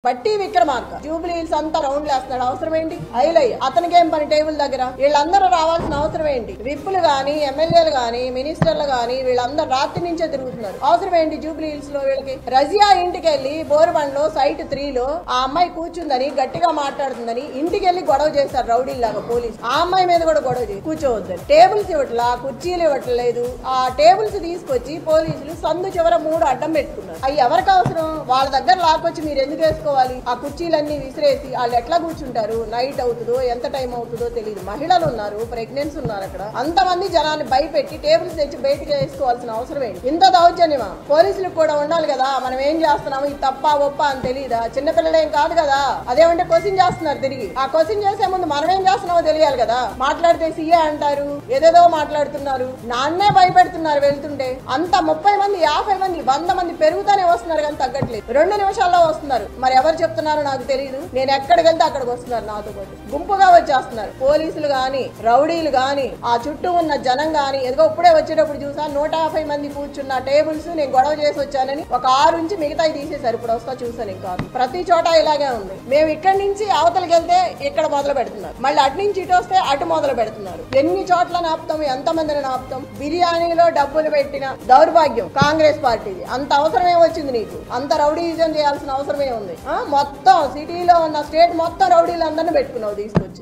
బట్టి Vikramarka Jubilee hills అంతా రౌండ్లు వేస్తున్నాడు. అవసరం ఏంటి? ఐలయ్య అతనికి ఏం పని టేబుల్ దగ్గర? వీళ్ళందరూ రావాల్సిన అవసరం ఏంటి? విప్పులు గాని, ఎమ్మెల్యేలు గాని, మినిస్టర్లు గాని వీళ్ళందరూ రాత్రి నుంచే తిరుగుతున్నారు. అవసరం ఏంటి జూబ్లీ హిల్స్ లో వీళ్ళకి? రజియా ఇంటికి వెళ్లి బోరుబండ్లో సైట్ 3 లో ఆ అమ్మాయి కూర్చుందని గట్టిగా మాట్లాడుతుందని ఇంటికి వెళ్లి గొడవ చేశారు రౌడీలాగా పోలీసు. ఆ అమ్మాయి మీద కూడా గొడవ చేసి కూర్చోవద్దని టేబుల్స్ ఇవ్వట్లా, కుర్చీలు ఇవ్వట్లేదు. ఆ టేబుల్స్ తీసుకొచ్చి పోలీసులు సందు చివర 3 అడ్డం పెట్టుకున్నారు. అవి ఎవరికి అవసరం? వాళ్ళ దగ్గర లాక్కొచ్చి మీరు ఎందుకు వేసుకోవాలి? ఆ కుర్చీలన్నీ విసిరేసి వాళ్ళు ఎట్లా కూర్చుంటారు? నైట్ అవుతుందో ఎంత టైం అవుతుందో తెలియదు. మహిళలు ఉన్నారు, ప్రెగ్నెన్సీ ఉన్నారు. అక్కడ అంతమంది జనాన్ని భయపెట్టి టేబుల్స్ తెచ్చి బయటకు వేసుకోవాల్సిన అవసరం ఏంటి? ఇంత దౌర్జన్యమా? పోలీసులకు కూడా ఉండాలి కదా, మనం ఏం చేస్తున్నాము, ఇది తప్ప ఒప్ప అని తెలియదా? చిన్నపిల్లలేం కాదు కదా. అదేమంటే క్వశ్చన్ చేస్తున్నారు తిరిగి. ఆ క్వశ్చన్ చేసే ముందు మనం ఏం చేస్తున్నామో తెలియాలి కదా. మాట్లాడితే సీఏ అంటారు, ఏదేదో మాట్లాడుతున్నారు. నాన్నే భయపెడుతున్నారు వెళ్తుంటే. అంత 30 మంది 50 మంది 100 మంది పెరుగుతానే వస్తున్నారు కానీ తగ్గట్లేదు. 2 నిమిషాల్లో వస్తున్నారు. మరి ఎవరు చెప్తున్నారో నాకు తెలియదు. నేను ఎక్కడికి వెళ్తే అక్కడికి వస్తున్నారు నాతో పాటు. గుంపుగా వచ్చేస్తున్నారు పోలీసులు గాని, రౌడీలు గాని, ఆ చుట్టూ ఉన్న జనం గాని. ఎదుగో ఇప్పుడే వచ్చేటప్పుడు చూసా 150 మంది కూర్చున్న టేబుల్స్ నేను గొడవ చేసి వచ్చానని ఒక 6 నుంచి మిగతాయి తీసేశారు. ఇప్పుడు వస్తా చూసాను. ఇంకా ప్రతి చోట ఇలాగే ఉంది. మేము ఇక్కడి నుంచి అవతలకి వెళ్తే ఇక్కడ మొదలు పెడుతున్నారు, మళ్ళీ అటు నుంచి ఇటు వస్తే అటు మొదలు పెడుతున్నారు. ఎన్ని చోట్ల ఆపుతాం, ఎంత మందిని ఆపుతాం? బిర్యానీలో డబ్బులు పెట్టిన దౌర్భాగ్యం కాంగ్రెస్ పార్టీది. అంత అవసరమే వచ్చింది నీకు? అంత రౌడీజం చేయాల్సిన అవసరమే ఉంది? మొత్తం సిటీలో ఉన్న స్టేట్ మొత్తం రౌడీలందరినీ పెట్టుకున్నావు తీసుకొచ్చి.